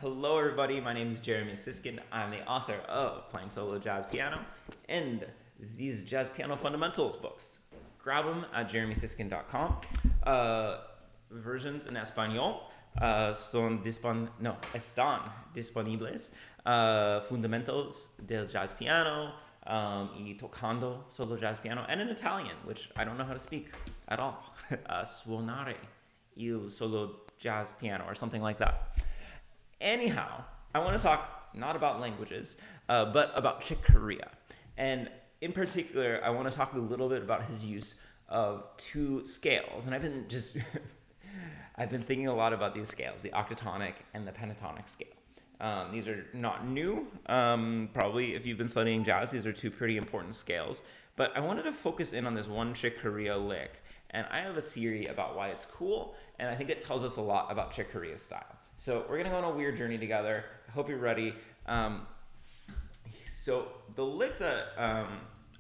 Hello everybody, my name is Jeremy Siskind. I'm the author of Playing Solo Jazz Piano and these Jazz Piano Fundamentals books. Grab them at jeremysiskind.com. Versions en español están disponibles. Fundamentos del Jazz Piano y Tocando Solo Jazz Piano, and in Italian, which I don't know how to speak at all. Suonare il Solo Jazz Piano or something like that. Anyhow, I want to talk not about languages, but about Chick Corea. And in particular, I want to talk a little bit about his use of two scales. And I've been thinking a lot about these scales, the octatonic and the pentatonic scale. These are not new. Probably if you've been studying jazz, these are two pretty important scales. But I wanted to focus in on this one Chick Corea lick. And I have a theory about why it's cool, and I think it tells us a lot about Chick Corea's style. So we're going to go on a weird journey together. I hope you're ready. So the lick that I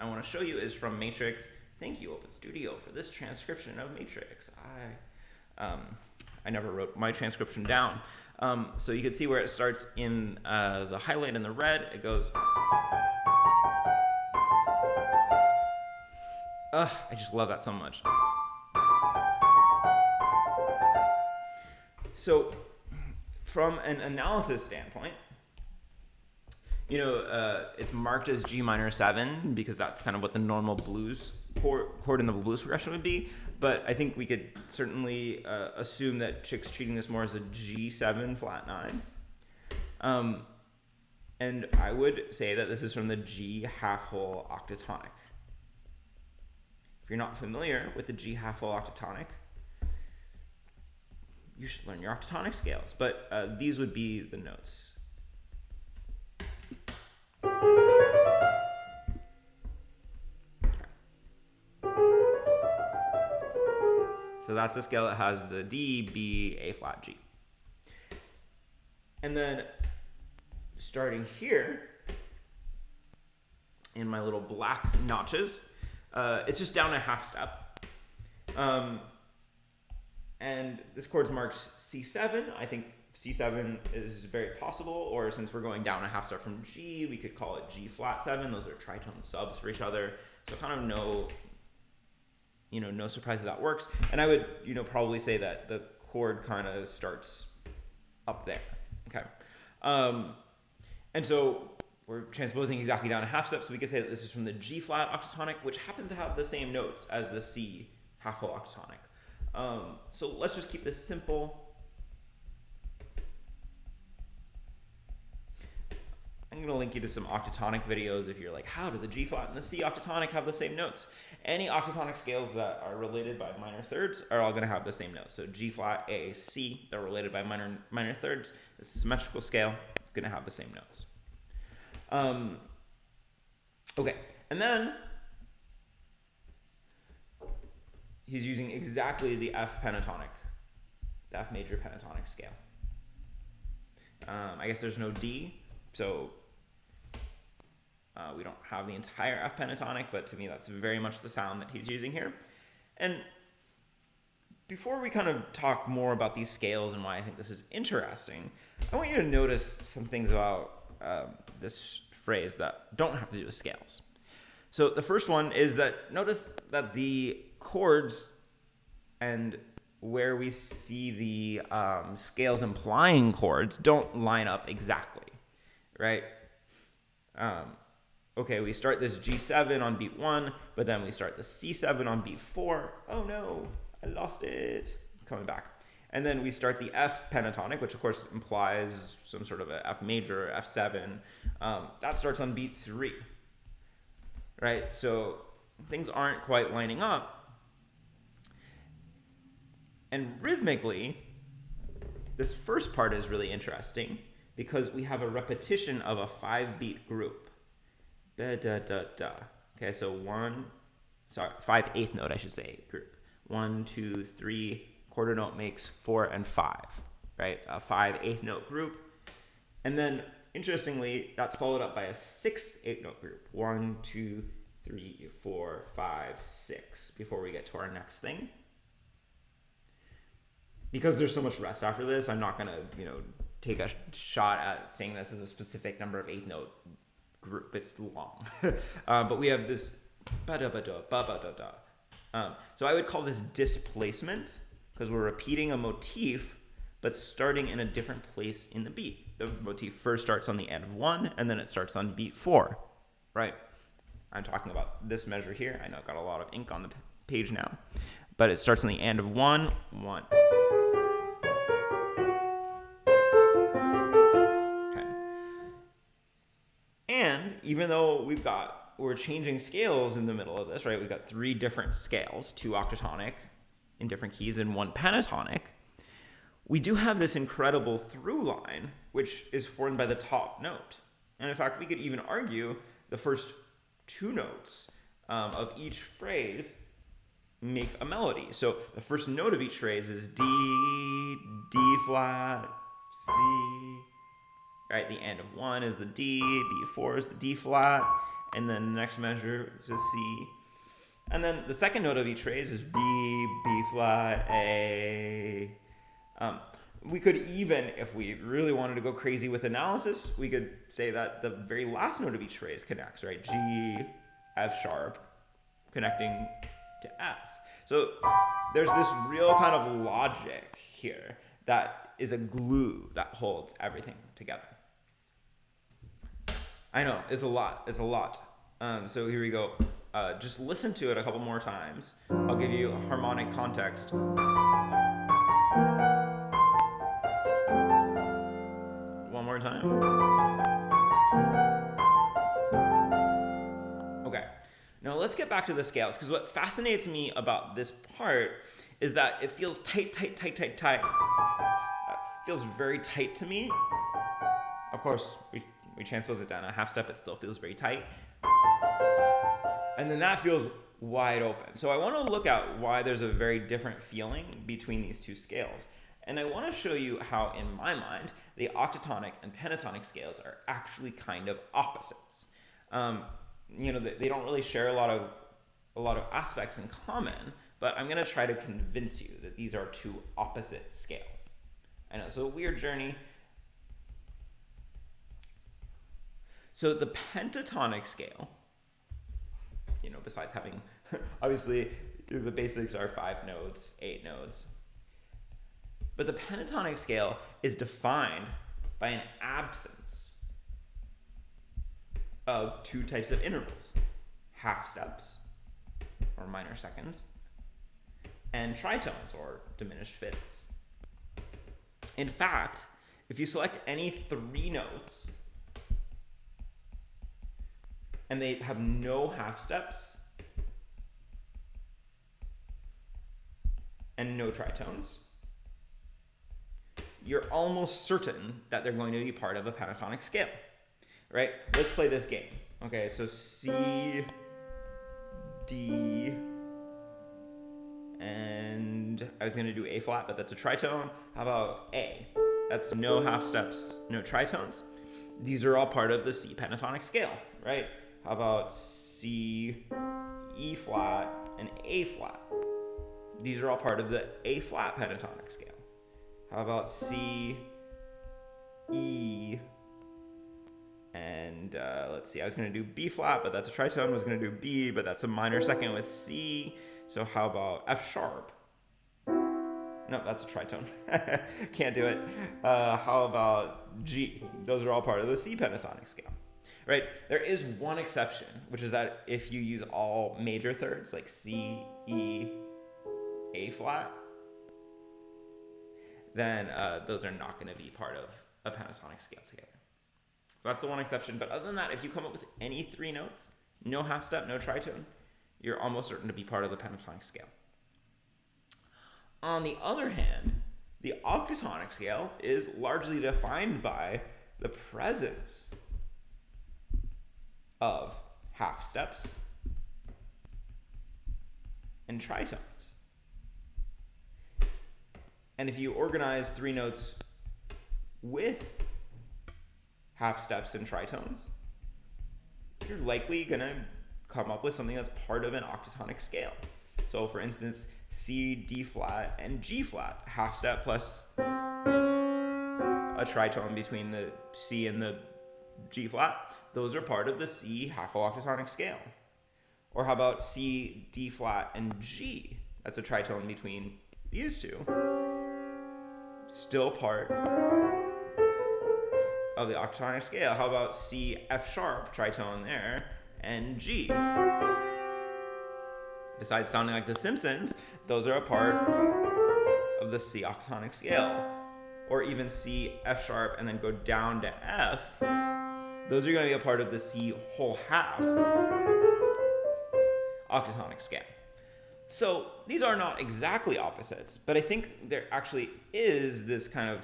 want to show you is from Matrix. Thank you, Open Studio, for this transcription of Matrix. I never wrote my transcription down. So you can see where it starts in the highlight in the red. It goes... I just love that so much. So... from an analysis standpoint, it's marked as G minor 7 because that's kind of what the normal blues chord in the blues progression would be. But I think we could certainly assume that Chick's treating this more as a G7 flat 9. And I would say that this is from the G half whole octatonic. If you're not familiar with the G half whole octatonic, you should learn your octatonic scales, but these would be the notes. So that's the scale that has the D, B, A flat, G. And then starting here, in my little black notches, it's just down a half step. And this chord's marked C7. I think C7 is very possible, or since we're going down a half step from G, we could call it G flat 7. Those are tritone subs for each other. So kind of no surprise that works. And I would, probably say that the chord kind of starts up there. Okay. And so we're transposing exactly down a half step. So we could say that this is from the G flat octatonic, which happens to have the same notes as the C half whole octatonic. So let's just keep this simple. I'm going to link you to some octatonic videos if you're like, how do the G flat and the C octatonic have the same notes? Any octatonic scales that are related by minor thirds are all going to have the same notes. So G flat, A, C, they're related by minor thirds. This is a symmetrical scale. It's going to have the same notes. Okay, and then he's using exactly the F pentatonic, the F major pentatonic scale. I guess there's no D, so we don't have the entire F pentatonic, but to me that's very much the sound that he's using here. And before we kind of talk more about these scales and why I think this is interesting, I want you to notice some things about this phrase that don't have to do with scales. So the first one is that notice that the chords and where we see the scales implying chords don't line up exactly, right? Okay, we start this G7 on beat 1, but then we start the C7 on beat 4. Oh no, I lost it. Coming back. And then we start the F pentatonic, which of course implies some sort of a F major, F7. That starts on beat 3, right? So things aren't quite lining up. And rhythmically, this first part is really interesting because we have a repetition of a 5-beat group. Da, da, da, da. Okay, so 5/8 note, I should say, group. 1, 2, 3, quarter note makes 4 and 5, right? A 5/8 note group. And then, interestingly, that's followed up by a 6/8 note group. 1, 2, 3, 4, 5, 6, before we get to our next thing. Because there's so much rest after this, I'm not going to, take a shot at saying this is a specific number of eighth note group. It's long. But we have this ba-da-ba-da, ba-ba-da-da. So I would call this displacement because we're repeating a motif but starting in a different place in the beat. The motif first starts on the end of 1 and then it starts on beat 4, right? I'm talking about this measure here. I know I've got a lot of ink on the page now, but it starts on the end of 1, 1. Okay. And even though we're changing scales in the middle of this, right? We've got 3 different scales, 2 octatonic in different keys and 1 pentatonic. We do have this incredible through line, which is formed by the top note. And in fact, we could even argue the first 2 notes of each phrase make a melody. So the first note of each phrase is D, D flat, C. Right, the end of 1 is the D, B4 is the D flat, and then the next measure is a C. And then the second note of each phrase is B, B flat, A. We could even, if we really wanted to go crazy with analysis, we could say that the very last note of each phrase connects, right? G, F sharp, connecting to F. So there's this real kind of logic here that is a glue that holds everything together. I know, it's a lot. So here we go. Just listen to it a couple more times. I'll give you harmonic context. One more time. Okay. Now let's get back to the scales, because what fascinates me about this part is that it feels tight. That feels very tight to me. Of course, we transpose it down a half step, it still feels very tight. And then that feels wide open. So I want to look at why there's a very different feeling between these 2 scales. And I want to show you how, in my mind, the octatonic and pentatonic scales are actually kind of opposites. They don't really share a lot of aspects in common, but I'm going to try to convince you that these are 2 opposite scales. I know, it's a weird journey. So the pentatonic scale, besides having, obviously, the basics are 5 notes, 8 notes. But the pentatonic scale is defined by an absence of 2 types of intervals: half steps, or minor seconds, and tritones, or diminished fifths. In fact, if you select any 3 notes and they have no half steps and no tritones, you're almost certain that they're going to be part of a pentatonic scale, right? Let's play this game. Okay, so C, D, and I was going to do A flat, but that's a tritone. How about A? That's no half steps, no tritones. These are all part of the C pentatonic scale, right? How about C, E flat, and A flat? These are all part of the A flat pentatonic scale. How about C, E, and let's see, I was going to do B flat, but that's a tritone. I was going to do B, but that's a minor second with C. So how about F sharp? No, that's a tritone. Can't do it. How about G? Those are all part of the C pentatonic scale, right? There is one exception, which is that if you use all major thirds, like C, E, A flat, then those are not going to be part of a pentatonic scale together. So that's the one exception. But other than that, if you come up with any 3 notes, no half step, no tritone, you're almost certain to be part of the pentatonic scale. On the other hand, the octatonic scale is largely defined by the presence of half steps and tritones. And if you organize 3 notes with half steps and tritones, you're likely going to come up with something that's part of an octatonic scale. So for instance, C, D flat, and G flat, half step plus a a tritone between the C and the G flat, those are part of the C half octatonic scale. Or how about C, D flat, and G? That's a tritone between these two. Still part of the octatonic scale. How about C, F sharp, tritone there, and G? Besides sounding like The Simpsons, those are a part of the C octatonic scale. Or even C, F sharp, and then go down to F. Those are going to be a part of the C whole half octatonic scale. So these are not exactly opposites, but I think there actually is this kind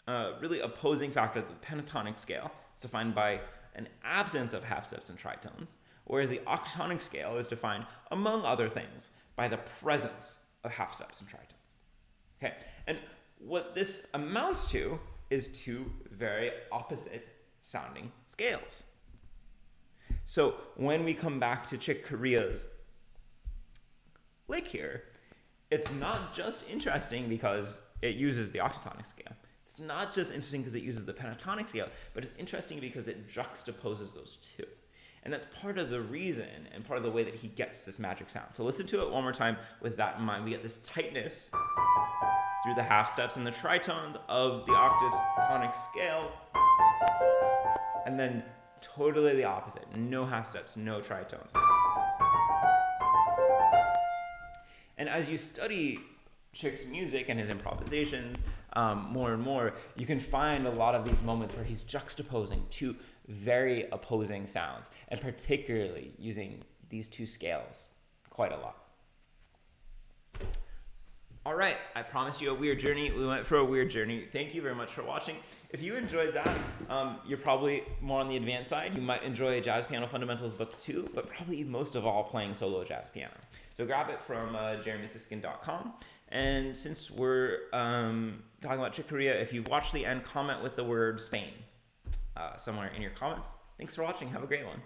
of really opposing factor. The pentatonic scale is defined by an absence of half steps and tritones, whereas the octatonic scale is defined, among other things, by the presence of half steps and tritones. Okay, and what this amounts to is two very opposite sounding scales. So when we come back to Chick Corea's lick here, it's not just interesting because it uses the octatonic scale. It's not just interesting because it uses the pentatonic scale, but it's interesting because it juxtaposes those two. And that's part of the reason and part of the way that he gets this magic sound. So listen to it one more time with that in mind. We get this tightness through the half steps and the tritones of the octatonic scale, and then totally the opposite. No half steps, no tritones. And as you study Chick's music and his improvisations more and more, you can find a lot of these moments where he's juxtaposing two very opposing sounds, and particularly using these two scales quite a lot. All right, I promised you a weird journey. We went for a weird journey. Thank you very much for watching. If you enjoyed that, you're probably more on the advanced side. You might enjoy Jazz Piano Fundamentals Book 2, but probably most of all playing solo jazz piano. So grab it from jeremysiskind.com. And since we're talking about Chick Corea, if you've watched the end, comment with the word Spain somewhere in your comments. Thanks for watching. Have a great one.